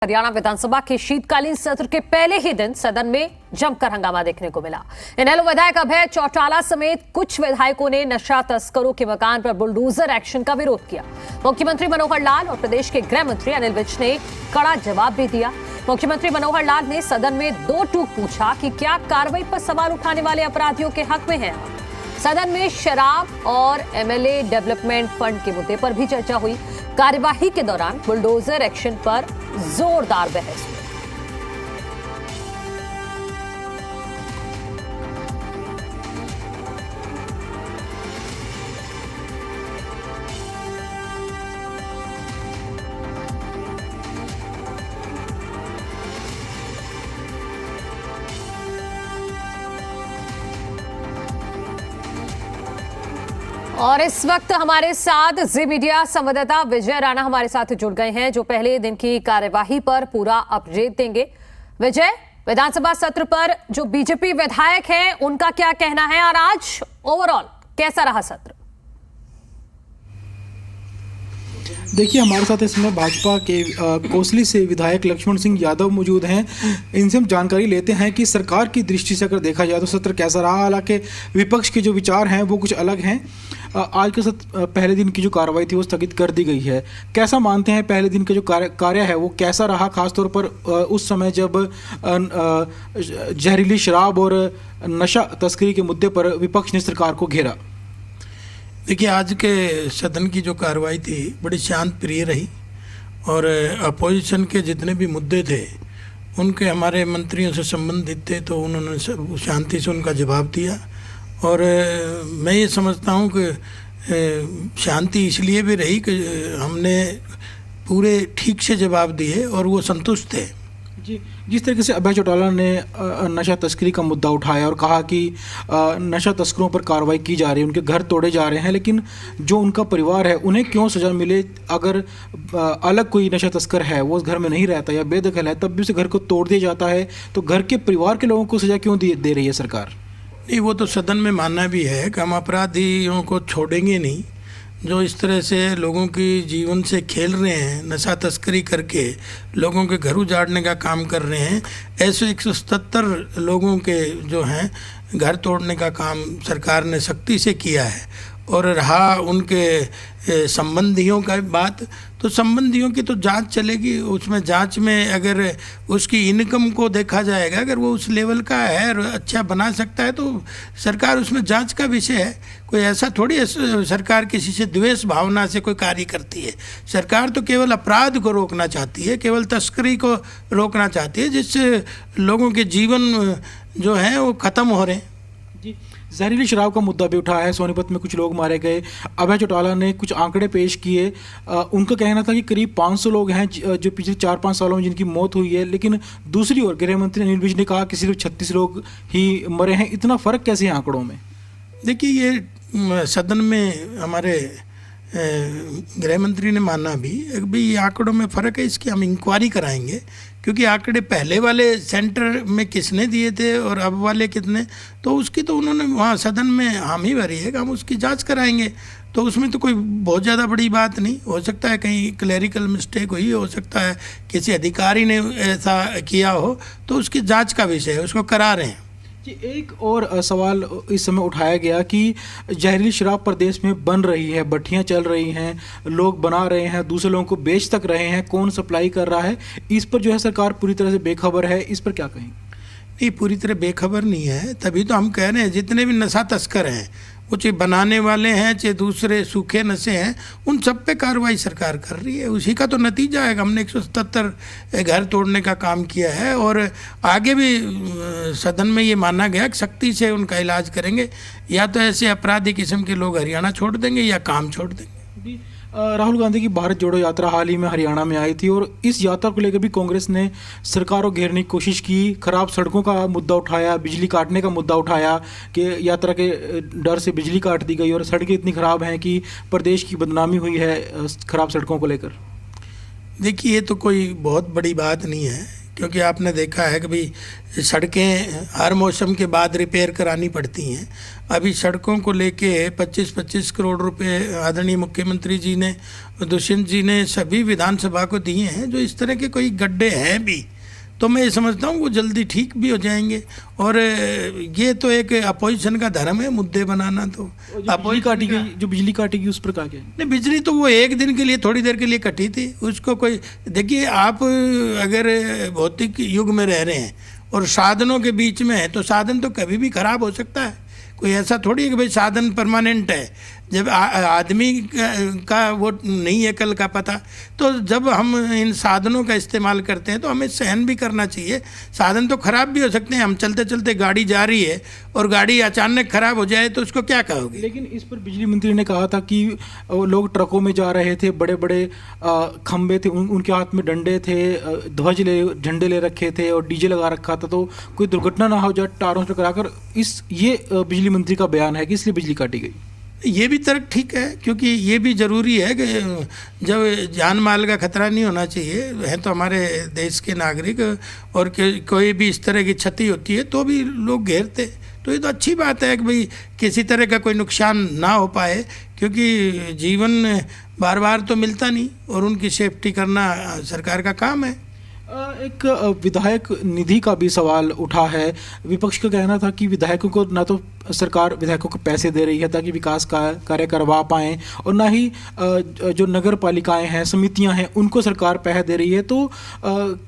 हरियाणा विधानसभा के शीतकालीन सत्र के पहले ही दिन सदन में जमकर हंगामा देखने को मिला। इनेलो विधायक अभय चौटाला समेत कुछ विधायकों ने नशा तस्करों के मकान पर बुलडोजर एक्शन का विरोध किया। मुख्यमंत्री मनोहर लाल और प्रदेश के गृह मंत्री अनिल विज ने कड़ा जवाब भी दिया। मुख्यमंत्री मनोहर लाल ने सदन में दो टूक पूछा कि क्या कार्रवाई पर सवाल उठाने वाले अपराधियों के हक में है। सदन में शराब और एमएलए डेवलपमेंट फंड के मुद्दे पर भी चर्चा हुई। कार्यवाही के दौरान बुलडोजर एक्शन पर जोरदार बहस हुई। और इस वक्त हमारे साथ जी मीडिया संवाददाता विजय राणा हमारे साथ जुड़ गए हैं, जो पहले दिन की कार्यवाही पर पूरा अपडेट देंगे। विजय, विधानसभा सत्र पर जो बीजेपी विधायक हैं उनका क्या कहना है और आज ओवरऑल कैसा रहा सत्र? देखिए, हमारे साथ इस समय भाजपा के कोसली से विधायक लक्ष्मण सिंह यादव मौजूद हैं। इनसे हम जानकारी लेते हैं कि सरकार की दृष्टि से अगर देखा जाए तो सत्र कैसा रहा। हालांकि विपक्ष के जो विचार हैं वो कुछ अलग हैं। आज के पहले दिन की जो कार्रवाई थी वो स्थगित कर दी गई है। कैसा मानते हैं पहले दिन का जो कार्य है वो कैसा रहा, खासतौर पर उस समय जब जहरीली शराब और नशा तस्करी के मुद्दे पर विपक्ष ने सरकार को घेरा? देखिए, आज के सदन की जो कार्रवाई थी बड़ी शांत प्रिय रही और अपोजिशन के जितने भी मुद्दे थे उनके हमारे मंत्रियों से संबंधित थे तो उन्होंने शांति से उनका जवाब दिया। और मैं ये समझता हूँ कि शांति इसलिए भी रही कि हमने पूरे ठीक से जवाब दिए और वो संतुष्ट थे। जी, जिस तरीके से अभय चौटाला ने नशा तस्करी का मुद्दा उठाया और कहा कि नशा तस्करों पर कार्रवाई की जा रही है, उनके घर तोड़े जा रहे हैं, लेकिन जो उनका परिवार है उन्हें क्यों सज़ा मिले? अगर अलग कोई नशा तस्कर है, वो उस घर में नहीं रहता या बेदखल है, तब भी उसे घर को तोड़ दिया जाता है, तो घर के परिवार के लोगों को सज़ा क्यों दे रही है सरकार? नहीं, वो तो सदन में मानना भी है कि हम अपराधियों को छोड़ेंगे नहीं। जो इस तरह से लोगों की जीवन से खेल रहे हैं, नशा तस्करी करके लोगों के घर उजाड़ने का काम कर रहे हैं, ऐसे 177 लोगों के जो हैं घर तोड़ने का काम सरकार ने सख्ती से किया है। और रहा उनके संबंधियों का बात, तो संबंधियों की तो जांच चलेगी। उसमें जांच में अगर उसकी इनकम को देखा जाएगा, अगर वो उस लेवल का है और अच्छा बना सकता है तो सरकार उसमें जांच का विषय है। कोई ऐसा थोड़ी है सरकार किसी से द्वेष भावना से कोई कार्य करती है। सरकार तो केवल अपराध को रोकना चाहती है, केवल तस्करी को रोकना चाहती है, जिससे लोगों के जीवन जो हैं वो ख़त्म हो रहे हैं। जी, जहरीली शराब का मुद्दा भी उठा है। सोनीपत में कुछ लोग मारे गए। अभय चौटाला ने कुछ आंकड़े पेश किए। उनका कहना था कि करीब 500 लोग हैं जो पिछले 4-5 सालों में जिनकी मौत हुई है, लेकिन दूसरी ओर गृह मंत्री अनिल विज ने कहा कि सिर्फ 36 लोग ही मरे हैं। इतना फ़र्क कैसे है आंकड़ों में? देखिए, ये सदन में हमारे गृह मंत्री ने माना भी ये आंकड़ों में फ़र्क है, इसकी हम इंक्वायरी कराएंगे, क्योंकि आंकड़े पहले वाले सेंटर में किसने दिए थे और अब वाले कितने, तो उसकी तो उन्होंने वहाँ सदन में हामी भरी है कि हम उसकी जांच कराएंगे। तो उसमें तो कोई बहुत ज़्यादा बड़ी बात नहीं। हो सकता है कहीं क्लैरिकल मिस्टेक हुई, हो सकता है किसी अधिकारी ने ऐसा किया हो, तो उसकी जाँच का विषय है, उसको करा रहे हैं। जी, एक और सवाल इस समय उठाया गया कि जहरीली शराब प्रदेश में बन रही है, भट्टियाँ चल रही हैं, लोग बना रहे हैं, दूसरे लोगों को बेच तक रहे हैं, कौन सप्लाई कर रहा है? इस पर जो है सरकार पूरी तरह से बेखबर है। इस पर क्या कहें? नहीं, पूरी तरह बेखबर नहीं है। तभी तो हम कह रहे हैं जितने भी नशा तस्कर हैं, वो चाहे बनाने वाले हैं चाहे दूसरे सूखे नशे हैं, उन सब पे कार्रवाई सरकार कर रही है। उसी का तो नतीजा है। हमने 177 घर तोड़ने का काम किया है और आगे भी सदन में ये माना गया कि सख्ती से उनका इलाज करेंगे। या तो ऐसे अपराधी किस्म के लोग हरियाणा छोड़ देंगे या काम छोड़ देंगे। राहुल गांधी की भारत जोड़ो यात्रा हाल ही में हरियाणा में आई थी और इस यात्रा को लेकर भी कांग्रेस ने सरकार को घेरने की कोशिश की। खराब सड़कों का मुद्दा उठाया, बिजली काटने का मुद्दा उठाया कि यात्रा के डर से बिजली काट दी गई और सड़कें इतनी ख़राब हैं कि प्रदेश की बदनामी हुई है खराब सड़कों को लेकर। देखिए, ये तो कोई बहुत बड़ी बात नहीं है क्योंकि आपने देखा है कि भाई सड़कें हर मौसम के बाद रिपेयर करानी पड़ती हैं। अभी सड़कों को लेके 25-25 करोड़ रुपए आदरणीय मुख्यमंत्री जी ने, दुष्यंत जी ने सभी विधानसभा को दिए हैं। जो इस तरह के कोई गड्ढे हैं भी तो मैं ये समझता हूँ वो जल्दी ठीक भी हो जाएंगे। और ये तो एक अपोजिशन का धर्म है मुद्दे बनाना। तो जो बिजली काटी गई उस पर क्या क्या? नहीं, बिजली तो वो एक दिन के लिए, थोड़ी देर के लिए कटी थी, उसको कोई, देखिए आप अगर भौतिक युग में रह रहे हैं और साधनों के बीच में है तो साधन तो कभी भी खराब हो सकता है। कोई ऐसा थोड़ी है कि भाई साधन परमानेंट है। जब आदमी का वो नहीं है कल का पता, तो जब हम इन साधनों का इस्तेमाल करते हैं तो हमें सहन भी करना चाहिए। साधन तो खराब भी हो सकते हैं। हम चलते चलते गाड़ी जा रही है और गाड़ी अचानक खराब हो जाए तो उसको क्या कहोगे? लेकिन इस पर बिजली मंत्री ने कहा था कि लोग ट्रकों में जा रहे थे, बड़े बड़े खंबे थे, उनके हाथ में डंडे थे, झंडे ले रखे थे और डीजे लगा रखा था, तो कोई दुर्घटना ना हो जाए टायरों से टकराकर। ये बिजली मंत्री का बयान है कि इसलिए बिजली काटी गई। ये भी तर्क ठीक है, क्योंकि ये भी ज़रूरी है कि जब जान माल का खतरा नहीं होना चाहिए, है तो हमारे देश के नागरिक, और कोई भी इस तरह की क्षति होती है तो भी लोग घेरते। तो ये तो अच्छी बात है कि भाई किसी तरह का कोई नुकसान ना हो पाए, क्योंकि जीवन बार बार तो मिलता नहीं और उनकी सेफ्टी करना सरकार का काम है। एक विधायक निधि का भी सवाल उठा है। विपक्ष का कहना था कि विधायकों को ना तो सरकार विधायकों को पैसे दे रही है ताकि विकास का कार्य करवा पाएं, और ना ही जो नगर पालिकाएं हैं, समितियां हैं, उनको सरकार पैसे दे रही है। तो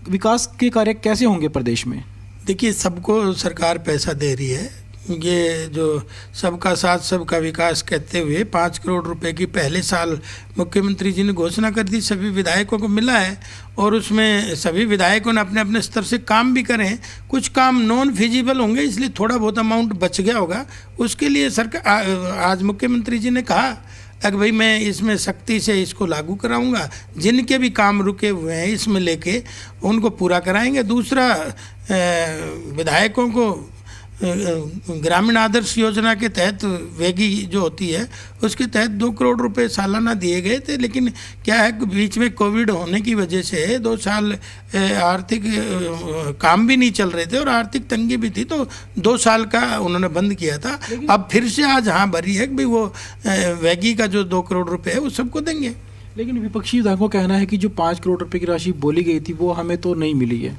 विकास के कार्य कैसे होंगे प्रदेश में? देखिए, सबको सरकार पैसा दे रही है। ये जो सबका साथ सबका विकास कहते हुए 5 करोड़ रुपए की पहले साल मुख्यमंत्री जी ने घोषणा कर दी, सभी विधायकों को मिला है और उसमें सभी विधायकों ने अपने अपने स्तर से काम भी करे हैं। कुछ काम नॉन फिजिबल होंगे, इसलिए थोड़ा बहुत अमाउंट बच गया होगा। उसके लिए सरकार आज मुख्यमंत्री जी ने कहा कि भाई मैं इसमें सख्ती से इसको लागू कराऊंगा, जिनके भी काम रुके हुए हैं इसमें लेके उनको पूरा कराएंगे। दूसरा, विधायकों को ग्रामीण आदर्श योजना के तहत वेगी जो होती है उसके तहत 2 करोड़ रुपए सालाना दिए गए थे, लेकिन क्या है कि बीच में कोविड होने की वजह से 2 साल आर्थिक काम भी नहीं चल रहे थे और आर्थिक तंगी भी थी, तो 2 साल का उन्होंने बंद किया था। अब फिर से आज हाँ भरी है कि भाई वो वेगी का जो 2 करोड़ रुपए है वो सबको देंगे। लेकिन विपक्षी विधायकों का कहना है कि जो 5 करोड़ रुपए की राशि बोली गई थी वो हमें तो नहीं मिली है।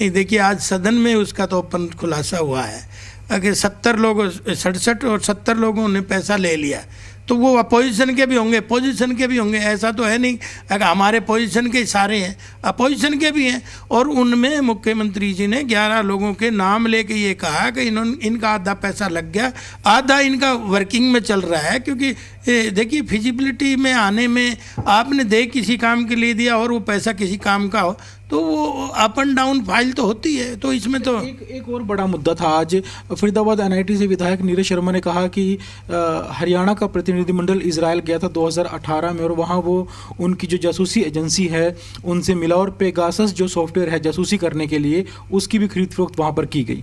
नहीं, देखिए आज सदन में उसका तो ओपन खुलासा हुआ है। अगर 67 और 70 लोगों ने पैसा ले लिया तो वो अपोजिशन के भी होंगे, पोजीशन के भी होंगे। ऐसा तो है नहीं अगर हमारे पोजीशन के सारे हैं, अपोजिशन के भी हैं। और उनमें मुख्यमंत्री जी ने 11 लोगों के नाम लेके ये कहा कि इनका आधा पैसा लग गया, आधा इनका वर्किंग में चल रहा है। क्योंकि देखिए फिजिबिलिटी में आने में आपने किसी काम के लिए दिया और वो पैसा किसी काम का हो तो वो अप एंड डाउन फाइल तो होती है। तो इसमें तो एक और बड़ा मुद्दा था। आज फरीदाबाद NIT से विधायक नीरज शर्मा ने कहा कि हरियाणा का प्रतिनिधिमंडल इजराइल गया था 2018 में और वहाँ वो उनकी जो जासूसी एजेंसी है उनसे मिला और पेगासस जो सॉफ्टवेयर है जासूसी करने के लिए उसकी भी खरीद फरोख्त वहाँ पर की गई।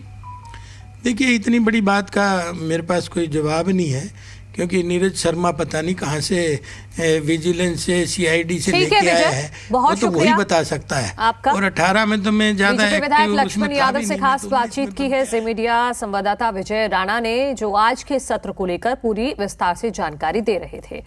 देखिए, इतनी बड़ी बात का मेरे पास कोई जवाब नहीं है, क्योंकि नीरज शर्मा पता नहीं कहाँ से विजिलेंस से CID से लेके आया है, वो तो वही बता सकता है आपका। और 18 में तो मैं ज्यादा विधायक लक्ष्मण यादव से खास बातचीत की है जी मीडिया संवाददाता विजय राणा ने, जो आज के सत्र को लेकर पूरी विस्तार से जानकारी दे रहे थे।